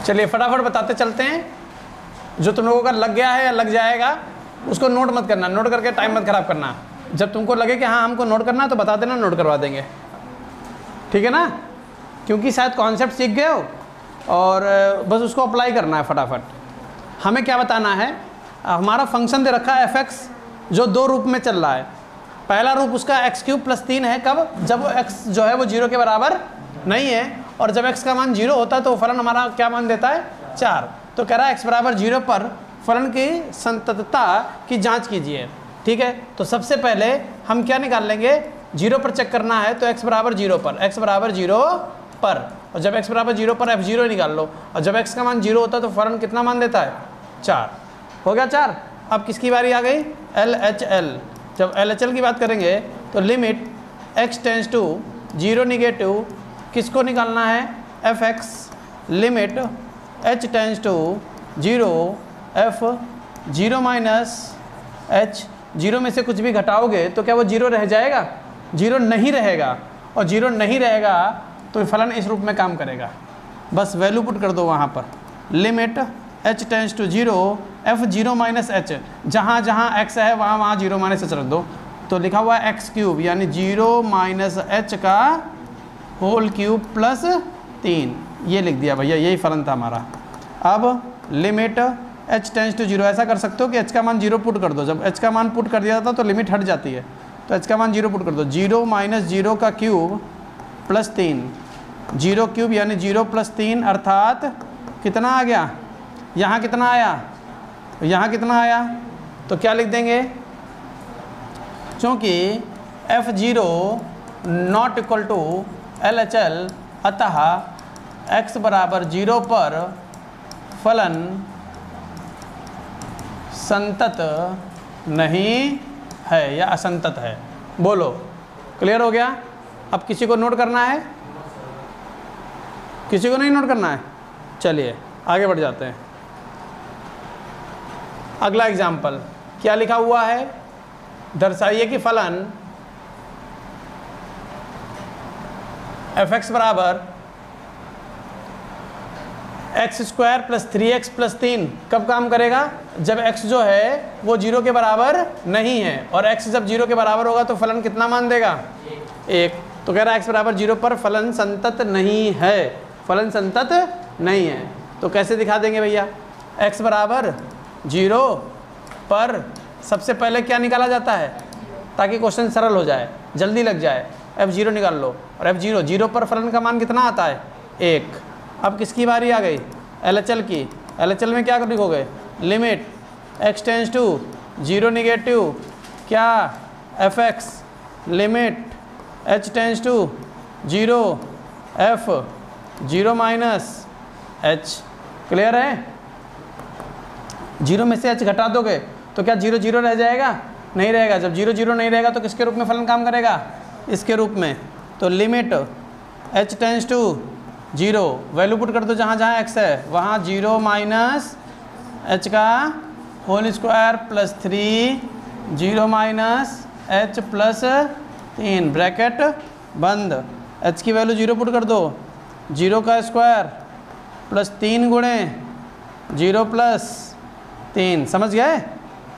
चलिए फटाफट बताते चलते हैं, जो तुम लोगों का लग गया है या लग जाएगा उसको नोट मत करना, नोट करके टाइम मत खराब करना। जब तुमको लगे कि हाँ हमको नोट करना है तो बता देना, नोट करवा देंगे, ठीक है ना, क्योंकि शायद कॉन्सेप्ट सीख गए हो और बस उसको अप्लाई करना है फटाफट। हमें क्या बताना है, हमारा फंक्शन दे रखा है f(x) जो दो रूप में चल रहा है। पहला रूप उसका x³ + 3 है, कब, जब वो x जो है वो 0 के बराबर नहीं है, और जब x का मान 0 होता है तो फलन हमारा क्या मान देता है, 4। तो कह रहा है x बराबर 0 पर फलन की संततता की जांच कीजिए, ठीक है। तो सबसे पहले हम क्या निकाल लेंगे, 0 पर चेक करना है तो x बराबर 0 पर, x बराबर 0 पर, और जब x बराबर 0 पर f0 निकाल लो, और जब x का मान 0 होता है तो फलन कितना मान देता है, 4। हो गया 4। अब किसकी बारी आ गई, LHL। जब LHL की बात करेंगे तो limit x tends to 0 negative किसको निकालना है, f(x), limit h tends to 0 f0 minus h, 0 में से कुछ भी घटाओगे तो क्या वो 0 रह जाएगा, 0 नहीं रहेगा, और 0 नहीं रहेगा तो फलन इस रूप में काम करेगा। बस वैल्यू पुट कर दो वहाँ पर, limit h tends to 0 f0 minus h, जहाँ जहाँ x है वहाँ वहाँ 0 माइनस h रख दो, तो लिखा हुआ है x³ यानी 0 माइनस h का होल क्यूब प्लस 3, ये लिख दिया भैया, यही फलन था हमारा। अब लिमिट h टेंस टू 0, ऐसा कर सकते हो कि h का मान 0 पुट कर दो, जब h का मान पुट कर दिया जाता तो लिमिट हट जाती है, तो h का मान 0 पुट कर दो, 0 माइनस 0 का क्यूब प्लस 3, 0³ यानी 0 प्लस 3 अर्थात कितना आ गया, यहाँ कितना आया, यहाँ कितना आया, तो क्या लिख देंगे, क्योंकि f0 not equal to LHL, अतः x बराबर 0 पर फलन संतत नहीं है या असंतत है। बोलो, क्लियर हो गया। अब किसी को नोट करना है, किसी को नहीं नोट करना है, चलिए आगे बढ़ जाते हैं। अगला एग्जाम्पल क्या लिखा हुआ है, दर्शाइए कि फलन f(x) बराबर x² + 3x + 3 कब काम करेगा, जब x जो है वो 0 के बराबर नहीं है, और x जब 0 के बराबर होगा तो फलन कितना मान देगा, 1। तो कह रहा है x बराबर 0 पर फलन संतत नहीं है, फलन संतत नहीं है। तो कैसे दिखा देंगे भैया, x बराबर 0 पर सबसे पहले क्या निकाला जाता है, ताकि क्वेश्चन सरल हो जाए, जल्दी लग जाए, f0 निकाल लो, और f0 0 पर फलन का मान कितना आता है, 1। अब किसकी बारी आ गई, LHL की। LHL में क्या लिखोगे, limit x tends to 0 negative क्या f(x), limit h tends to 0 f0 minus h। Clear है, 0 में से h घटा दोगे तो क्या 0 0 रह जाएगा, नहीं रहेगा। जब 0 0 नहीं रहेगा तो किसके रूप में फलन काम करेगा, इसके रूप में। तो limit h tends to 0, value put कर दो जहाँ जहाँ x है वहाँ 0 माइनस h का whole square plus 3, 0 minus h plus 3, bracket बंद, h की वैल्यू 0 पुट कर दो, 0 का स्क्वायर प्लस 3 गुणे 0 प्लस 3, समझ गए,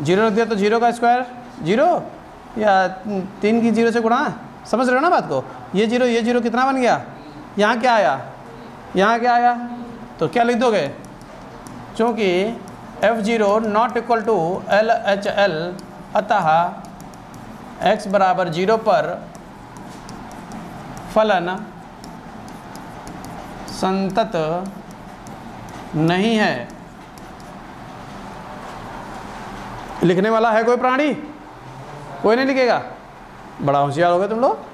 0 रख दिया तो 0 का स्क्वायर 0 या 3 की 0 से गुणा, समझ रहे हो ना बात को। ये 0 कितना बन गया, यहाँ क्या आया, यहाँ क्या आया, तो क्या लिख दोगे, क्योंकि f0 not equal to LHL, अतः x बराबर 0 पर फलन संतत नहीं है। लिखने वाला है कोई प्राणी, कोई नहीं लिखेगा, बड़ा होशियार हो गए तुम लोग।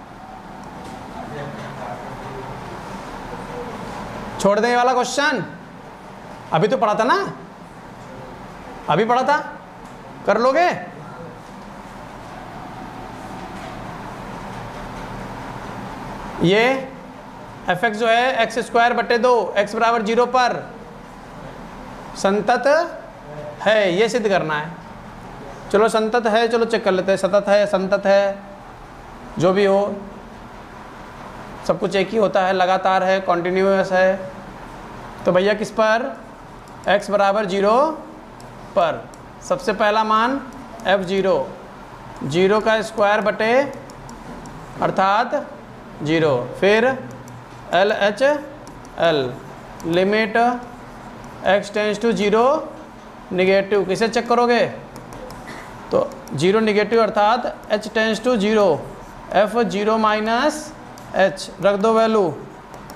छोड़ देने वाला क्वेश्चन, अभी तो पढ़ा था ना, अभी पढ़ा था, कर लोगे। ये f(x) जो है x²/2, x बराबर 0 पर संतत है, ये सिद्ध करना है। चलो संतत है, चलो चेक कर लेते हैं, सतत है, संतत है, जो भी हो, सब कुछ एक ही होता है, लगातार है, कॉन्टिन्यूअस है, तो भैया किस पर, x बराबर 0 पर सबसे पहला मान f0, 0 का स्क्वायर बटे अर्थात 0, फिर LHL limit x tends to 0 negative, किसे चेक करोगे, तो 0 निगेटिव अर्थात h tends to 0, f0 minus h रख दो value,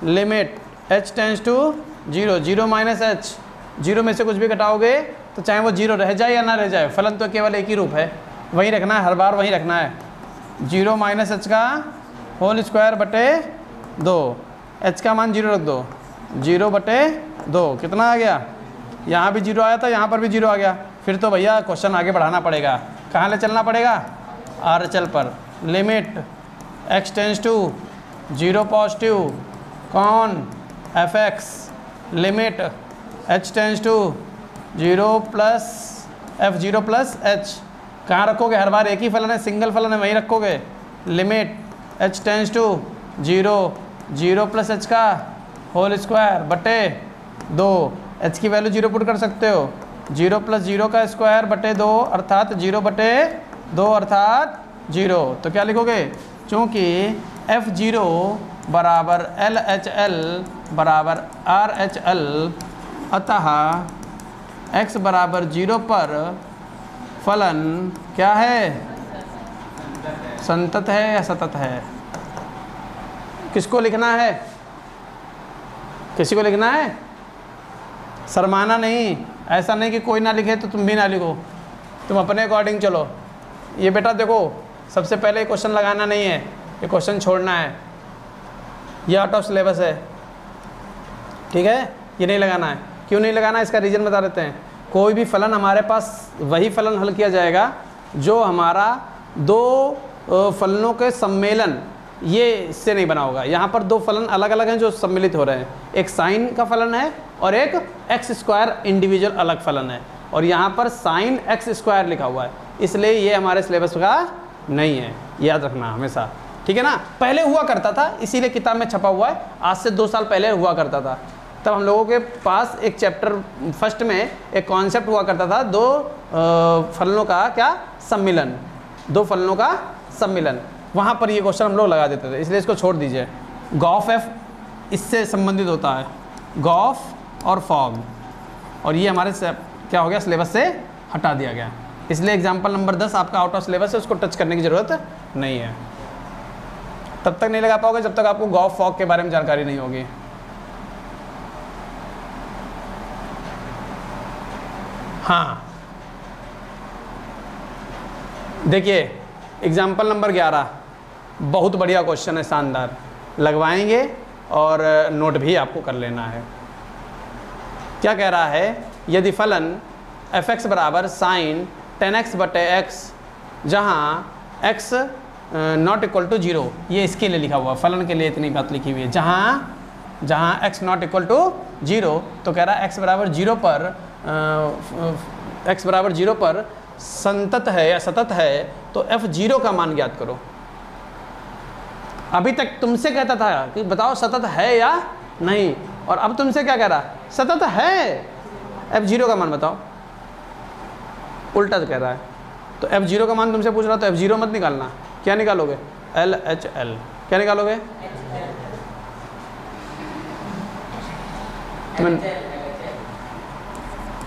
limit h tends to 0, 0 minus h, 0 में से कुछ भी घटाओगे तो चाहे वो 0 रह जाए या ना रह जाए, फलन तो केवल एक ही रूप है, वही रखना है, हर बार वही रखना है, 0 माइनस h का होल स्क्वायर बटे 2, h का मान 0 रख दो, 0 बटे 2 कितना आ गया, यहाँ भी 0 आया था, यहाँ पर भी 0 आ गया, फिर तो भैया क्वेश्चन आगे बढ़ाना पड़ेगा, कहाँ ले चलना पड़ेगा, RHL पर, limit x tends to 0 positive कौन fx, limit h tends to 0 plus f0 plus h, कहाँ रखोगे, हर बार एक ही फलन है, सिंगल फलन है, वहीं रखोगे, limit h tends to 0, 0 plus h का होल स्क्वायर बटे 2, h की वैल्यू 0 पुट कर सकते हो, 0 प्लस 0 का स्क्वायर बटे 2 अर्थात 0 बटे 2 अर्थात 0, तो क्या लिखोगे, चूँकि f0 बराबर LHL बराबर RHL, अतः x बराबर 0 पर फलन क्या है, संतत है या सतत है, किसको लिखना है, किसी को लिखना है, शर्माना नहीं, ऐसा नहीं कि कोई ना लिखे तो तुम भी ना लिखो, तुम अपने अकॉर्डिंग चलो। ये बेटा देखो, सबसे पहले क्वेश्चन लगाना नहीं है, ये क्वेश्चन छोड़ना है, ये आउट ऑफ सिलेबस है, ठीक है, ये नहीं लगाना है। क्यों नहीं लगाना, इसका रीज़न बता देते हैं। कोई भी फलन हमारे पास वही फलन हल किया जाएगा जो हमारा दो फलनों के सम्मेलन, ये इससे नहीं बना होगा। यहाँ पर दो फलन अलग अलग हैं जो सम्मिलित हो रहे हैं, एक साइन का फलन है और एक एक्स स्क्वायर इंडिविजुअल अलग फलन है, और यहाँ पर साइन एक्स स्क्वायर लिखा हुआ है, इसलिए ये हमारे सिलेबस का नहीं है, याद रखना हमेशा, ठीक है ना। पहले हुआ करता था, इसीलिए किताब में छपा हुआ है, आज से 2 साल पहले हुआ करता था। तब हम लोगों के पास एक चैप्टर फर्स्ट में एक कॉन्सेप्ट हुआ करता था, दो फलनों का क्या सम्मिलन, दो फलनों का सम्मिलन, वहाँ पर ये क्वेश्चन हम लोग लगा देते थे, इसलिए इसको छोड़ दीजिए। गॉफ एफ इससे संबंधित होता है, गॉफ और फॉग, और ये हमारे क्या हो गया, सिलेबस से हटा दिया गया, इसलिए एग्जाम्पल नंबर 10 आपका आउट ऑफ सिलेबस है, उसको टच करने की ज़रूरत नहीं है। तब तक नहीं लगा पाओगे जब तक आपको गॉफ फॉग के बारे में जानकारी नहीं होगी। हाँ देखिए, एग्जाम्पल नंबर 11 बहुत बढ़िया क्वेश्चन है, शानदार, लगवाएंगे और नोट भी आपको कर लेना है। क्या कह रहा है, यदि फलन f(x) बराबर साइन 10x बटे x, जहाँ x नॉट इक्वल टू 0, ये इसके लिए लिखा हुआ, फलन के लिए इतनी बात लिखी हुई है, जहाँ x नॉट इक्वल टू 0, तो कह रहा है x बराबर 0 पर x बराबर 0 पर संतत है या सतत है, तो f0 का मान ज्ञात करो। अभी तक तुमसे कहता था कि बताओ सतत है या नहीं, और अब तुमसे क्या कह रहा, सतत है, f0 का मान बताओ, उल्टा कह रहा है। तो f0 का मान तुमसे पूछ रहा, तो f0 मत निकालना, क्या निकालोगे, LHL, क्या निकालोगे,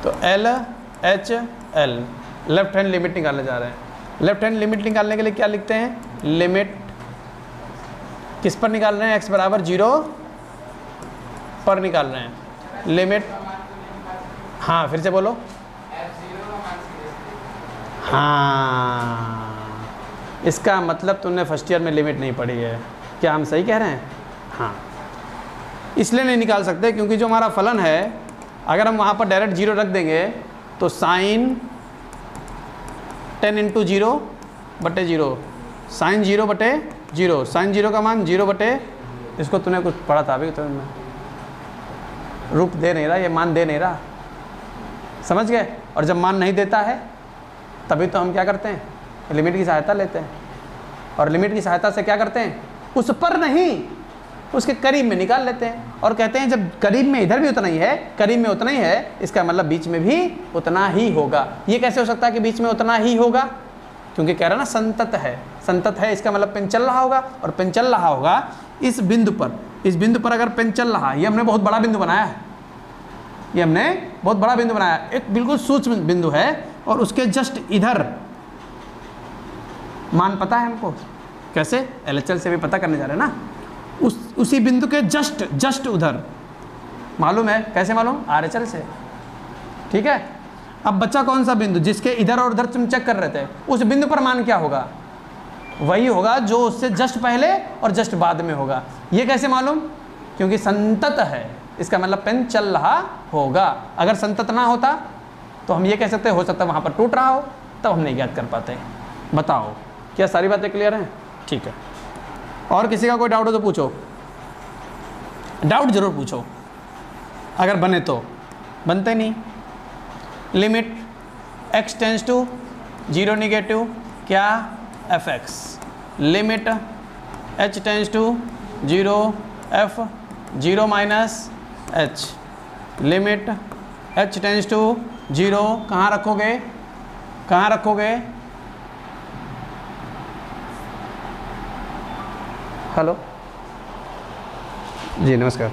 तो LHL, लेफ्ट हैंड लिमिट निकालने जा रहे हैं। लेफ्ट हैंड लिमिट निकालने के लिए क्या लिखते हैं, लिमिट किस पर निकाल रहे हैं, x बराबर 0 पर निकाल रहे हैं, लिमिट, हाँ फिर से बोलो, हाँ, इसका मतलब तुमने फर्स्ट ईयर में लिमिट नहीं पढ़ी है, क्या हम सही कह रहे हैं, हाँ, इसलिए नहीं निकाल सकते क्योंकि जो हमारा फलन है, अगर हम वहाँ पर डायरेक्ट 0 रख देंगे तो साइन 10 इंटू 0 बटे 0, साइन 0 बटे 0, साइन 0 का मान 0 बटे, इसको तूने कुछ पढ़ा था अभी, तो रूप दे नहीं रहा, ये मान दे नहीं रहा, समझ गए। और जब मान नहीं देता है तभी तो हम क्या करते हैं, लिमिट की सहायता लेते हैं, और लिमिट की सहायता से क्या करते हैं, उस पर नहीं, उसके करीब में निकाल लेते हैं और कहते हैं जब करीब में इधर भी उतना ही है, करीब में उतना ही है, इसका मतलब बीच में भी उतना ही होगा। ये कैसे हो सकता है कि बीच में उतना ही होगा? क्योंकि कह रहा ना संतत है, संतत है, इसका मतलब पेन चल रहा होगा, और पेन चल रहा होगा इस बिंदु पर। इस बिंदु पर अगर पेन चल रहा है, ये हमने बहुत बड़ा बिंदु बनाया है, ये हमने बहुत बड़ा बिंदु बनाया, एक बिल्कुल सूक्ष्म बिंदु है, और उसके जस्ट इधर मान पता है हमको, कैसे? एलएचएल से भी पता करने जा रहे हैं ना, उसी बिंदु के जस्ट उधर मालूम है। कैसे मालूम? आरएचएल से। ठीक है, अब बच्चा कौन सा बिंदु जिसके इधर और उधर तुम चेक कर रहे थे, उस बिंदु पर मान क्या होगा? वही होगा जो उससे जस्ट पहले और जस्ट बाद में होगा। ये कैसे मालूम? क्योंकि संतत है, इसका मतलब पेन चल रहा होगा। अगर संतत ना होता तो हम ये कह सकते हो सकता है वहाँ पर टूट रहा हो, तब हम नहीं याद कर पाते। बताओ क्या सारी बातें क्लियर हैं? ठीक है, और किसी का कोई डाउट हो तो पूछो, डाउट जरूर पूछो, अगर बने तो। बनते नहीं। Limit x tends to 0 negative क्या? fx। Limit h tends to 0 f 0 minus h। Limit h tends to 0 कहाँ रखोगे? कहाँ रखोगे? हेलो जी, नमस्कार।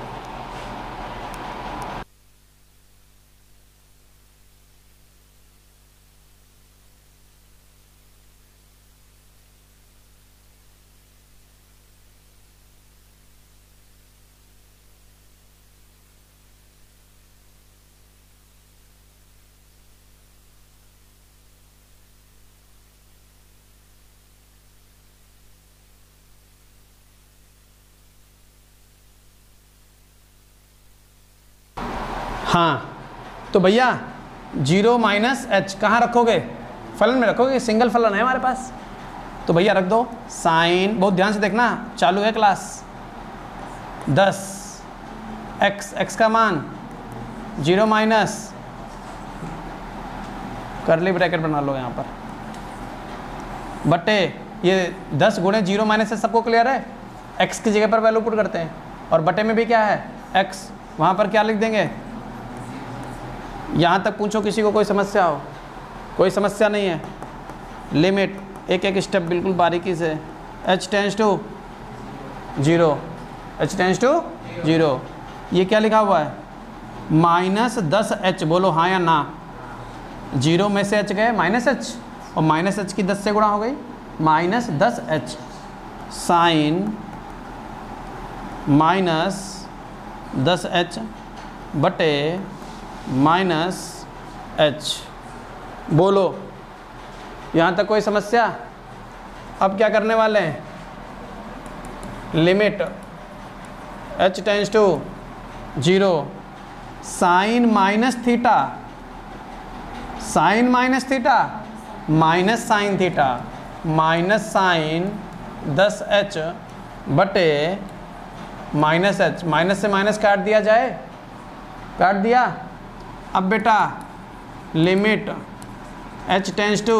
हाँ, तो भैया 0 माइनस एच कहाँ रखोगे? फलन में रखोगे, सिंगल फलन है हमारे पास, तो भैया रख दो साइन। बहुत ध्यान से देखना, चालू है क्लास। 10 x का मान 0 माइनस, करली ब्रैकेट बना लो यहाँ पर, बटे ये 10 गुणे 0 माइनस है। सबको क्लियर है? x की जगह पर वैल्यू पुट करते हैं, और बटे में भी क्या है? x। वहाँ पर क्या लिख देंगे? यहाँ तक पूछो किसी को कोई समस्या हो? कोई समस्या नहीं है। लिमिट एक एक स्टेप बिल्कुल बारीकी से, h tends to 0, h tends to 0। ये क्या लिखा हुआ है? Minus 10h। बोलो हाँ या ना? 0 में से h गए माइनस h, और माइनस h की 10 से गुणा हो गई, minus 10h sign minus 10h बटे माइनस h। बोलो यहाँ तक कोई समस्या? अब क्या करने वाले हैं? Limit h tends to 0 sine minus theta, sine minus theta minus sine theta, minus sine 10h बटे माइनस h। माइनस से माइनस काट दिया जाए, काट दिया। अब बेटा लिमिट h टेंस टू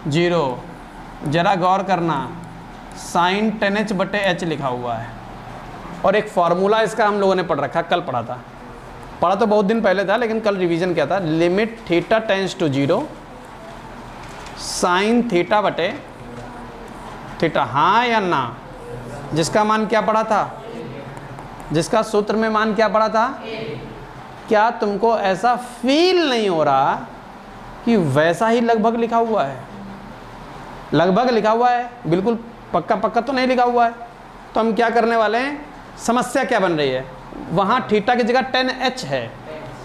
0, जरा गौर करना, साइन 10h बटे h लिखा हुआ है, और एक फार्मूला इसका हम लोगों ने पढ़ रखा, कल पढ़ा था। पढ़ा तो बहुत दिन पहले था, लेकिन कल रिवीजन किया था। Limit theta tends to 0 sine theta बटे थीटा। हाँ या ना? जिसका मान क्या पढ़ा था? जिसका सूत्र में मान क्या पढ़ा था? क्या तुमको ऐसा फील नहीं हो रहा कि वैसा ही लगभग लिखा हुआ है? लगभग लिखा हुआ है, बिल्कुल पक्का पक्का तो नहीं लिखा हुआ है। तो हम क्या करने वाले हैं? समस्या क्या बन रही है? वहाँ थीटा की जगह 10h है,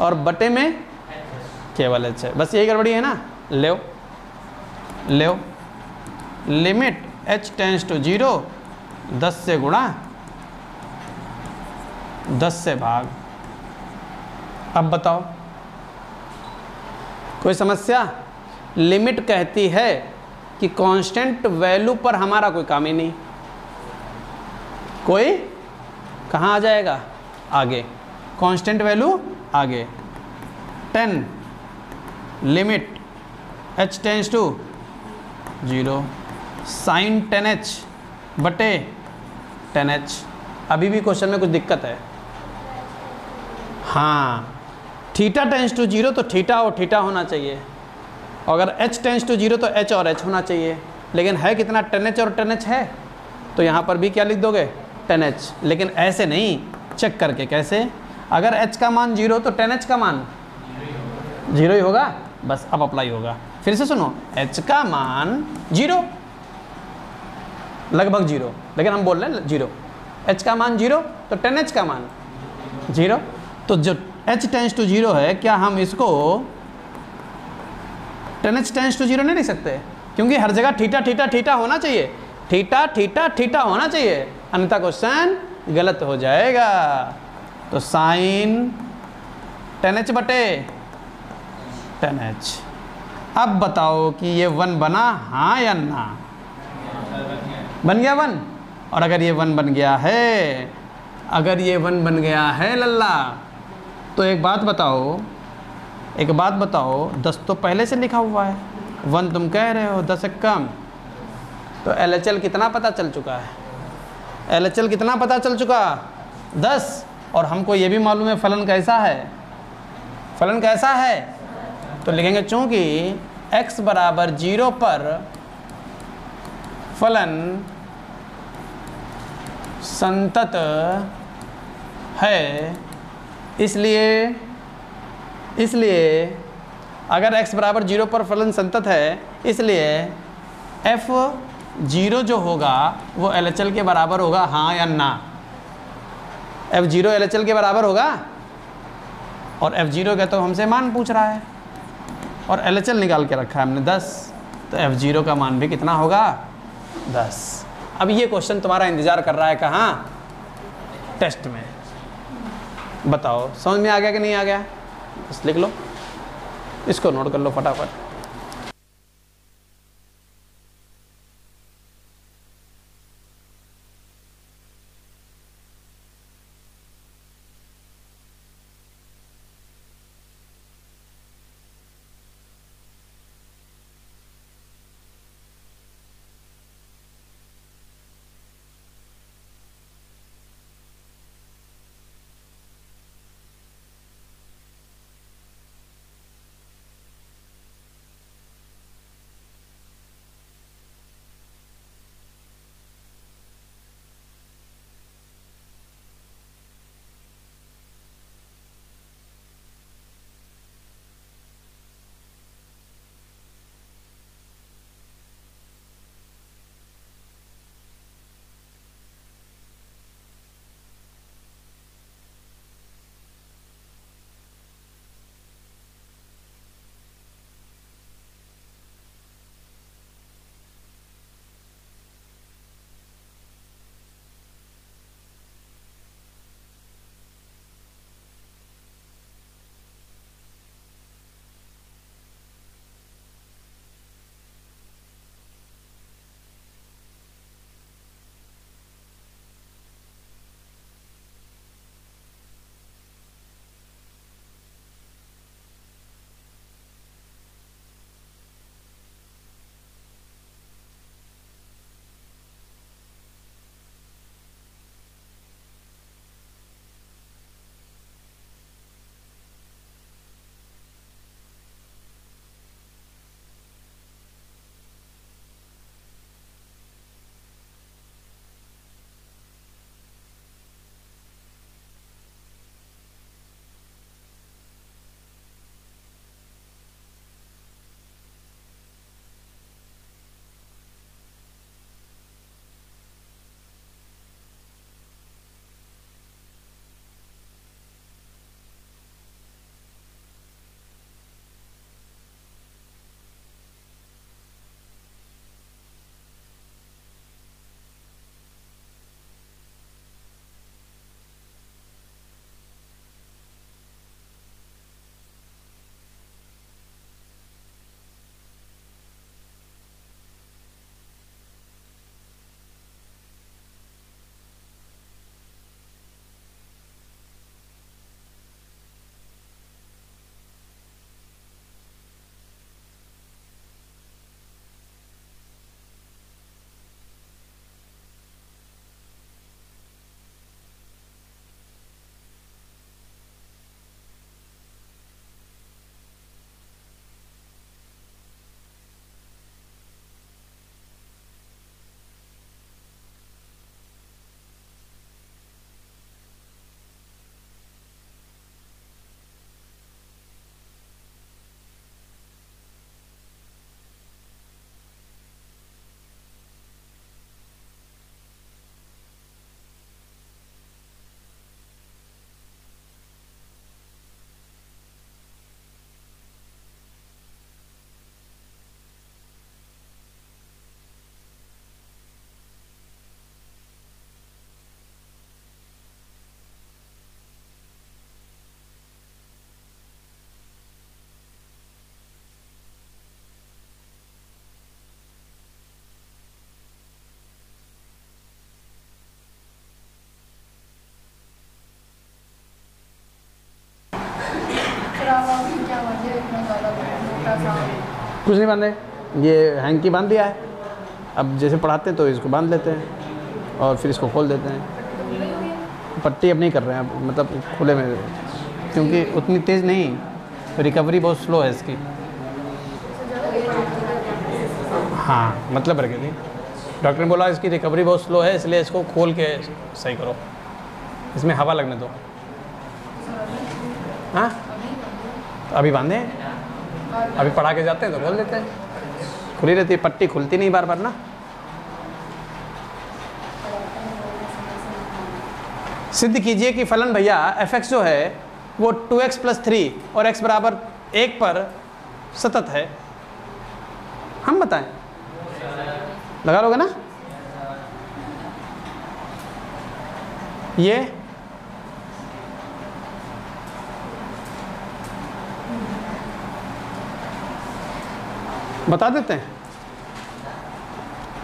और बटे में केवल h है। बस यही गड़बड़ी है ना? ले लो लिमिट h टेंस टू 0 10 से गुणा 10 से भाग। अब बताओ कोई समस्या? लिमिट कहती है कि कांस्टेंट वैल्यू पर हमारा कोई काम ही नहीं। कोई कहाँ आ जाएगा? आगे कांस्टेंट वैल्यू आगे। 10 limit h tends to 0 sine 10h बटे 10h। अभी भी क्वेश्चन में कुछ दिक्कत है। हाँ, थीटा टेंस टू 0 तो थीटा और थीटा होना चाहिए, अगर h टेंस टू 0 तो h और h होना चाहिए, लेकिन है कितना, 10h और 10h है, तो यहाँ पर भी क्या लिख दोगे, 10h। लेकिन ऐसे नहीं, चेक करके। कैसे? अगर h का मान 0 तो 10h का मान 0 ही होगा, बस अब अप्लाई होगा। फिर से सुनो, h का मान 0, लगभग 0, लेकिन हम बोल रहे हैं 0, h का मान 0 तो 10h का मान 0, तो जो h टेंस टू 0 है, क्या हम इसको 10h टेंस टू 0 नहीं लिख सकते? क्योंकि हर जगह थीटा थीटा थीटा होना चाहिए, थीटा थीटा थीटा होना चाहिए, अन्यथा क्वेश्चन गलत हो जाएगा। तो साइन 10h बटे 10h। अब बताओ कि ये 1 बना, हाँ या ना? बन गया 1। और अगर ये 1 बन गया है, अगर ये 1 बन गया है लल्ला, तो एक बात बताओ, 10 तो पहले से लिखा हुआ है, 1 तुम कह रहे हो 10 से कम, तो LHL कितना पता चल चुका है? LHL कितना पता चल चुका? 10। और हमको ये भी मालूम है फलन कैसा है, फलन कैसा है, तो लिखेंगे चूंकि x बराबर 0 पर फलन संतत है, इसलिए अगर x बराबर 0 पर फलन संतत है, इसलिए f0 जो होगा वो LHL के बराबर होगा, हाँ या ना? f0 LHL के बराबर होगा, और f0 का तो हमसे मान पूछ रहा है, और LHL निकाल के रखा है हमने 10, तो f0 का मान भी कितना होगा, 10। अब ये क्वेश्चन तुम्हारा इंतजार कर रहा है कहाँ, टेस्ट में। बताओ समझ में आ गया कि नहीं आ गया? बस लिख लो, इसको नोट कर लो फटाफट। कुछ नहीं बांधे, ये हैंकी बांध दिया है। अब जैसे पढ़ाते हैं तो इसको बांध लेते हैं और फिर इसको खोल देते हैं। पट्टी अब नहीं कर रहे हैं, अब मतलब खुले में, क्योंकि उतनी तेज़ नहीं, रिकवरी बहुत स्लो है इसकी। हाँ मतलब रखे थी, डॉक्टर ने बोला इसकी रिकवरी बहुत स्लो है, इसलिए इसको खोल के सही करो, इसमें हवा लगने दो। हाँ अभी बांधे, अभी पढ़ा के जाते हैं तो खोल देते हैं, खुली रहती है, पट्टी खुलती नहीं बार बार ना। सिद्ध कीजिए कि फलन भैया f(x) जो है वो 2x + 3 और x बराबर 1 पर सतत है। हम बताएं, लगा लोगे ना? ये बता देते हैं,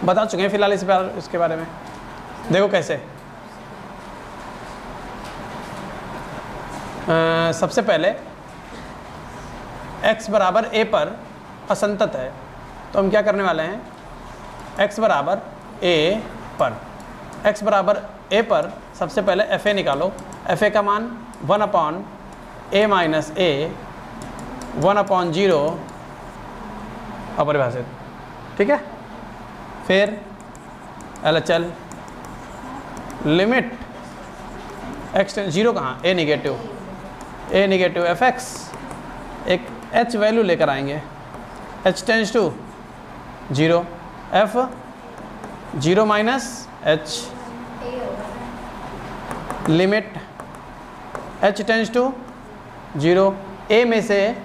बता चुके हैं फिलहाल इसके बारे में। देखो कैसे, सबसे पहले x बराबर a पर असंतत है, तो हम क्या करने वाले हैं, x बराबर a पर सबसे पहले fa निकालो। fa का मान 1/a - a 1/0 अपरिभाषित, ठीक है। फिर LHL लिमिट x टेंस 0 कहाँ, a नेगेटिव f(x), एक h वैल्यू लेकर आएंगे, h tends to 0, f 0 - h limit h tends to 0। a में से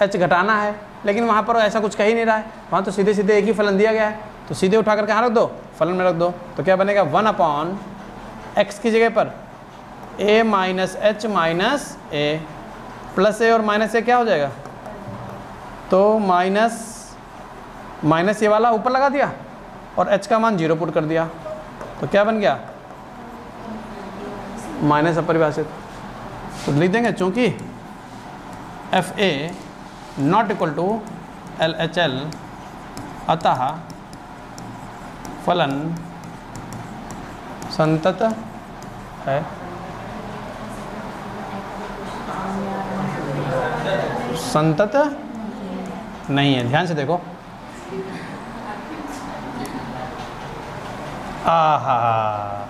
h घटाना है, लेकिन वहाँ पर ऐसा कुछ कह ही नहीं रहा है, वहाँ तो सीधे सीधे एक ही फलन दिया गया है, तो सीधे उठा कर कहाँ रख दो, फलन में रख दो। तो क्या बनेगा, 1/x की जगह पर a - h - a plus a और माइनस a क्या हो जाएगा, तो माइनस ये वाला ऊपर लगा दिया और h का मान 0 पुट कर दिया, तो क्या बन गया, माइनस अपरिभाषित। तो लिख देंगे चूंकि fa not equal to LHL, अतः फलन संतत है। संतत नहीं है, ध्यान से देखो। आहा,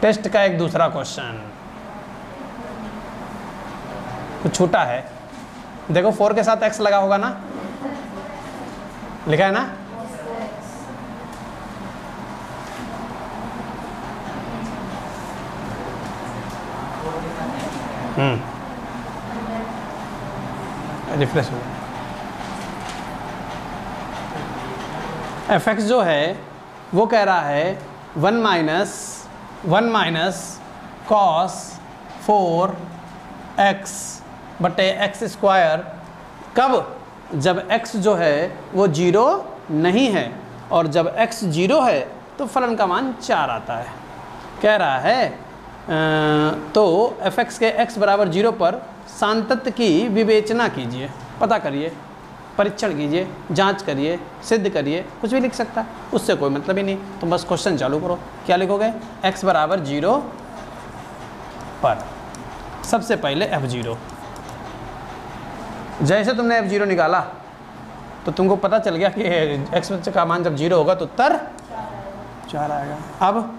टेस्ट का एक दूसरा क्वेश्चन कुछ छूटा है, देखो 4 के साथ x लगा होगा ना, लिखा है ना, रिफ्रेश हो। f(x) जो है वो कह रहा है 1 माइनस cos 4x बटे x²। कब, जब x जो है वो 0 नहीं है, और जब x 0 है तो फलन का मान 4 आता है। कह रहा है तो f(x) के x बराबर 0 पर सांतत्य की विवेचना कीजिए, पता करिए, परीक्षण कीजिए, जांच करिए, सिद्ध करिए, कुछ भी लिख सकता है, उससे कोई मतलब ही नहीं। तो बस क्वेश्चन चालू करो, क्या लिखोगे, x बराबर 0 पर सबसे पहले f0। जैसे तुमने f0 निकाला तो तुमको पता चल गया कि x का मान जब 0 होगा तो उत्तर 4 आएगा। अब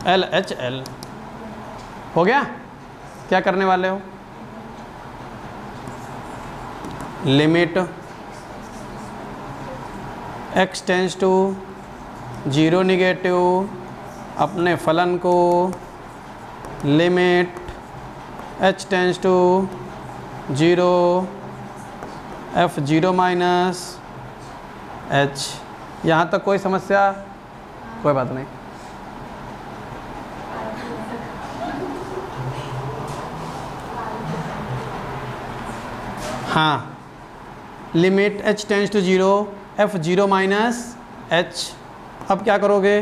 LHL हो गया, क्या करने वाले हो, limit x tends to 0 negative अपने फलन को limit h tends to 0 f0 minus h। यहाँ तक कोई समस्या, कोई बात नहीं। हाँ, limit h tends to 0 f0 minus h। अब क्या करोगे,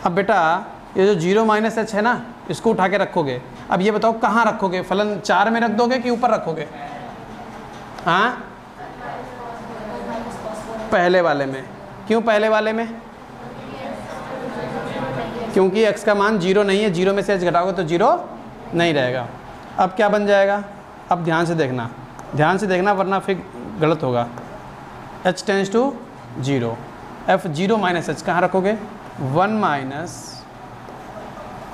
अब बेटा ये जो 0 - h है ना, इसको उठा के रखोगे। अब ये बताओ कहाँ रखोगे, फलन 4 में रख दोगे कि ऊपर रखोगे? हाँ, पहले वाले में। क्यों पहले वाले में? क्योंकि x का मान 0 नहीं है, 0 में से h घटाओगे तो 0 नहीं रहेगा। अब क्या बन जाएगा? अब ध्यान से देखना वरना फिर गलत होगा। h tends to 0, f 0 minus h कहाँ रखोगे? 1 माइनस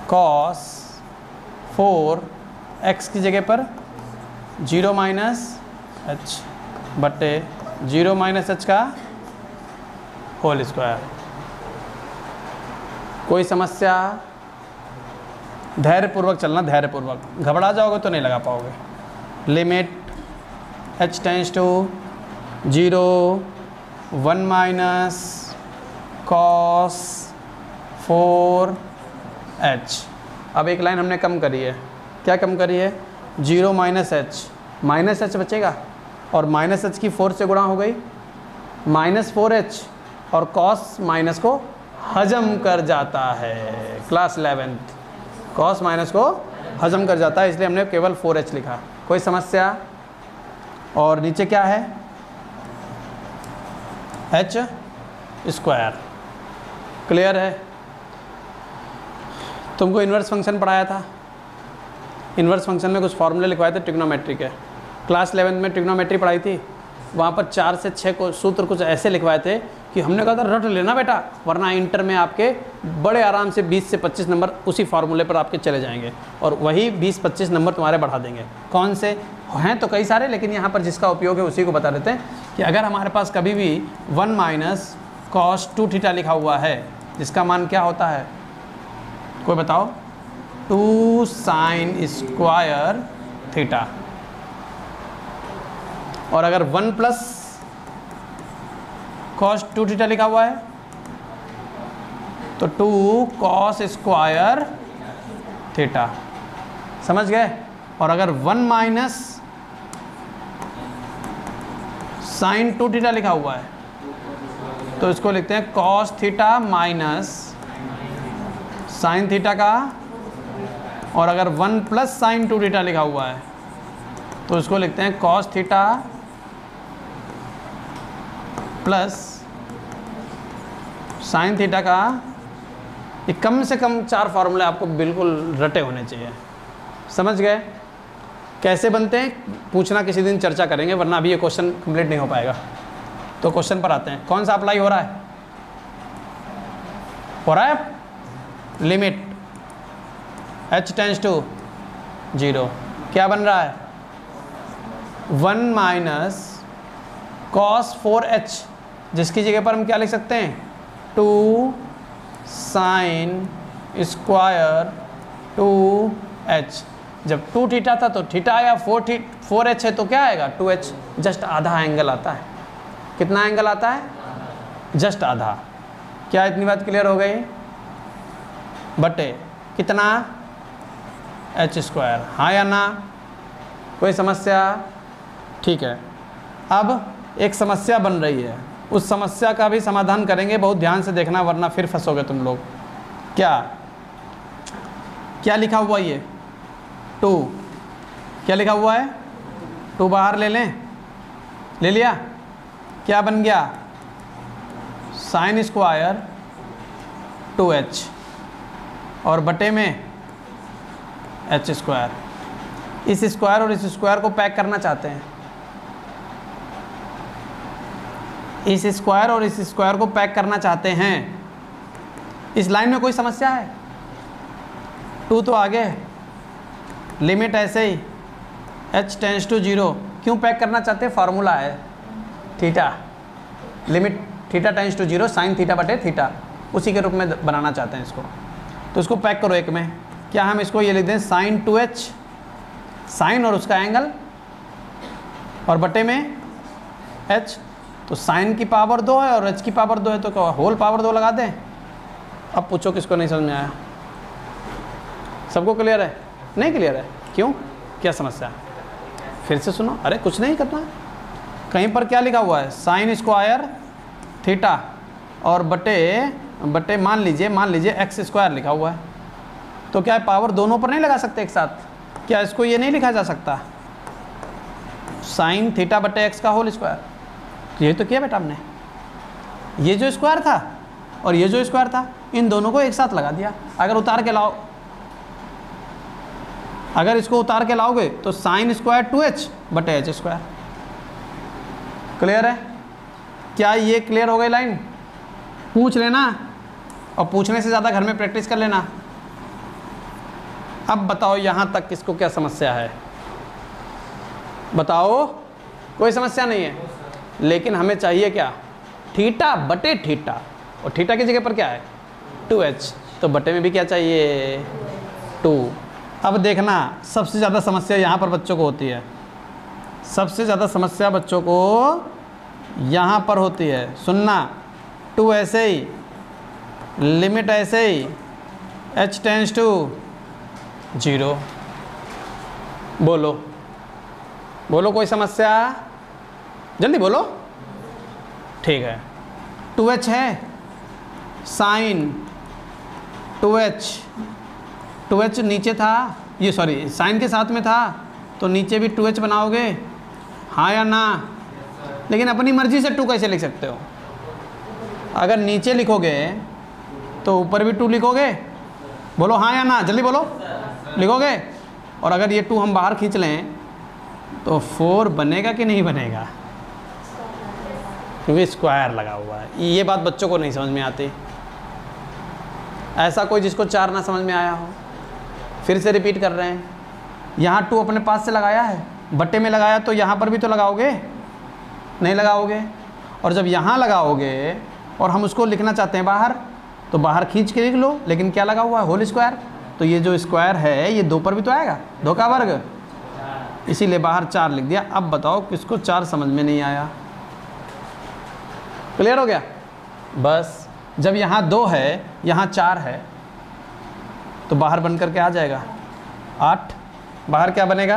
कॉस 4 x की जगह पर 0 माइनस h बटे 0 माइनस h का होल स्क्वायर। कोई समस्या? धैर्यपूर्वक चलना, धैर्यपूर्वक, घबरा जाओगे तो नहीं लगा पाओगे। Limit h tends to 0 1 minus cos 4h। अब एक लाइन हमने कम करी है। क्या कम करी है? 0 माइनस h बचेगा और माइनस h की 4 से गुणा हो गई, माइनस 4h, और कॉस माइनस को हजम कर जाता है। क्लास 11th, कॉस माइनस को हजम कर जाता है, इसलिए हमने केवल 4h लिखा। कोई समस्या? और नीचे क्या है? h square. क्लियर है? तुमको इन्वर्स फंक्शन पढ़ाया था। इन्वर्स फंक्शन में कुछ फॉर्मूले लिखवाए थे ट्रिग्नोमेट्री के। क्लास 11 में ट्रिग्नोमेट्री पढ़ाई थी, वहाँ पर 4 से 6 को सूत्र कुछ ऐसे लिखवाए थे कि हमने कहा था रट लेना बेटा, वरना इंटर में आपके बड़े आराम से 20 से 25 नंबर उसी फार्मूले पर आपके चले जाएंगे, और वही 20-25 नंबर तुम्हारे बढ़ा देंगे। कौन से हैं? तो कई सारे, लेकिन यहाँ पर जिसका उपयोग है उसी को बता देते हैं कि अगर हमारे पास कभी भी 1 माइनस कॉस 2 थीटा लिखा हुआ है, जिसका मान क्या होता है? कोई बताओ? 2 साइन स्क्वायर थीटा। और अगर 1 प्लस कॉस 2 थीटा लिखा हुआ है तो 2 कॉस स्क्वायर थीटा। समझ गए? और अगर 1 माइनस साइन 2 थीटा लिखा हुआ है तो इसको लिखते हैं cos theta minus sine theta का। और अगर 1 प्लस साइन 2 थीटा लिखा हुआ है तो इसको लिखते हैं cos theta plus sine theta का। ये कम से कम 4 फार्मूले आपको बिल्कुल रटे होने चाहिए। समझ गए? कैसे बनते हैं पूछना, किसी दिन चर्चा करेंगे, वरना अभी ये क्वेश्चन कंप्लीट नहीं हो पाएगा। तो क्वेश्चन पर आते हैं। कौन सा अप्लाई हो रहा है? लिमिट h टेंड्स टू 0, क्या बन रहा है? 1 माइनस कॉस 4h, जिसकी जगह पर हम क्या लिख सकते हैं? 2 साइन स्क्वायर 2h। जब 2 थीटा था तो थीटा आया, 4h है तो क्या आएगा? 2h। जस्ट आधा एंगल आता है। कितना एंगल आता है? जस्ट आधा। क्या इतनी बात क्लियर हो गई? बटे कितना? h square. हाँ या ना? कोई समस्या? ठीक है। अब एक समस्या बन रही है, उस समस्या का भी समाधान करेंगे। बहुत ध्यान से देखना वरना फिर फंसोगे तुम लोग। क्या लिखा हुआ ये? 2। क्या लिखा हुआ है? 2 बाहर ले लें, ले लिया? क्या बन गया? साइन स्क्वायर 2h और बटे में h स्क्वायर। इस स्क्वायर और इस स्क्वायर को पैक करना चाहते हैं। इस स्क्वायर और इस स्क्वायर को पैक करना चाहते हैं। इस लाइन में कोई समस्या है? 2 तो आगे है, लिमिट ऐसे ही h टेंड्स टू 0। क्यों पैक करना चाहते हैं? फार्मूला है theta, limit theta tends to 0 sine theta बटे थीटा, उसी के रूप में बनाना चाहते हैं इसको। तो इसको पैक करो एक में। क्या हम इसको ये लिख दें? साइन 2h, साइन और उसका एंगल, और बटे में h। तो साइन की पावर 2 है और h की पावर 2 है, तो क्या होल पावर 2 लगा दें। अब पूछो किसको नहीं समझ में आया? सबको क्लियर है? नहीं क्लियर है? क्यों? क्या समस्या? फिर से सुनो। अरे कुछ नहीं करना। कहीं पर क्या लिखा हुआ है? साइन स्क्वायर थीटा और बटे मान लीजिए x स्क्वायर लिखा हुआ है। तो क्या है, पावर दोनों पर नहीं लगा सकते एक साथ? क्या इसको ये नहीं लिखा जा सकता साइन थीटा बटे एक्स का होल स्क्वायर? ये तो किया बेटा हमने, ये जो स्क्वायर था और ये जो स्क्वायर था इन दोनों को एक साथ लगा दिया। अगर उतार के लाओ, अगर इसको उतार के लाओगे तो साइन स्क्वायर 2h बटे एच स्क्वायर। क्लियर है? क्या ये क्लियर हो गई लाइन? पूछ लेना और पूछने से ज़्यादा घर में प्रैक्टिस कर लेना। अब बताओ यहाँ तक किसको क्या समस्या है? बताओ, कोई समस्या नहीं है, लेकिन हमें चाहिए क्या? थीटा बटे थीटा, और थीटा की जगह पर क्या है 2h, तो बटे में भी क्या चाहिए 2। अब देखना सबसे ज़्यादा समस्या यहाँ पर बच्चों को होती है, सबसे ज़्यादा समस्या बच्चों को यहाँ पर होती है। सुनना, 2 ऐसे ही, लिमिट ऐसे ही, h टेंस टू 0। बोलो बोलो कोई समस्या? जल्दी बोलो। ठीक है, 2h है, साइन 2h नीचे था, ये सॉरी साइन के साथ में था तो नीचे भी 2h बनाओगे, हाँ या ना? लेकिन अपनी मर्जी से 2 कैसे लिख सकते हो? अगर नीचे लिखोगे तो ऊपर भी 2 लिखोगे। बोलो हाँ या ना, जल्दी बोलो। लिखोगे। और अगर ये 2 हम बाहर खींच लें तो 4 बनेगा कि नहीं बनेगा? क्योंकि स्क्वायर लगा हुआ है। ये बात बच्चों को नहीं समझ में आती। ऐसा कोई जिसको 4 ना समझ में आया हो? फिर से रिपीट कर रहे हैं। यहाँ 2 अपने पास से लगाया है, बट्टे में लगाया तो यहाँ पर भी तो लगाओगे, नहीं लगाओगे? और जब यहाँ लगाओगे और हम उसको लिखना चाहते हैं बाहर, तो बाहर खींच के लिख लो, लेकिन क्या लगा हुआ है? Whole square. तो ये जो स्क्वायर है ये 2 पर भी तो आएगा, 2 का वर्ग, इसीलिए बाहर 4 लिख दिया। अब बताओ किसको 4 समझ में नहीं आया? क्लियर हो गया? बस जब यहाँ 2 है यहाँ 4 है तो बाहर बन करके आ जाएगा 8। बाहर क्या बनेगा?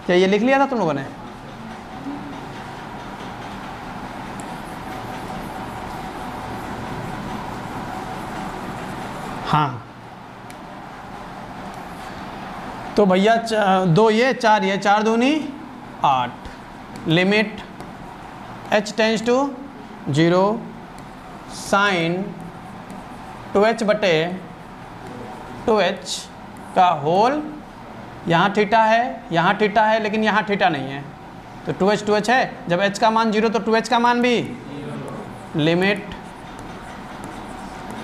क्या ये लिख लिया था तुम लोगों ने? हाँ, तो भैया 2 ये 4 ये, 4 दूनी 8, limit h tends to 0, sine 2h बटे 2h का होल, यहाँ थीटा है लेकिन यहाँ थीटा नहीं है, तो 2h है। जब h का मान 0 तो 2h का मान भी, limit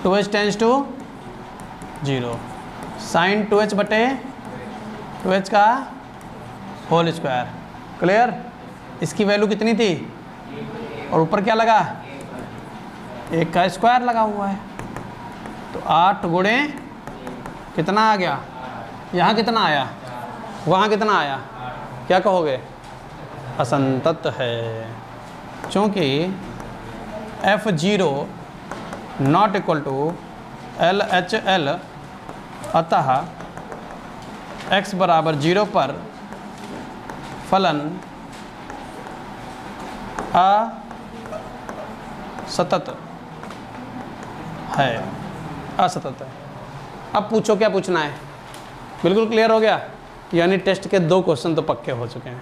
2h tense to 0, sine 2h बटे 2h का होल स्क्वायर। क्लियर? इसकी वैल्यू कितनी थी? और ऊपर क्या लगा? 1 का स्क्वायर लगा हुआ है। तो 8 गुणे कितना आ गया? यहाँ कितना आया? वहाँ कितना आया? क्या कहोगे? असंतत है, क्योंकि f0 not equal to LHL, अतः x बराबर 0 पर फलन असतत है, असतत है। अब पूछो क्या पूछना है? बिल्कुल क्लियर हो गया? यानी टेस्ट के 2 क्वेश्चन तो पक्के हो चुके हैं।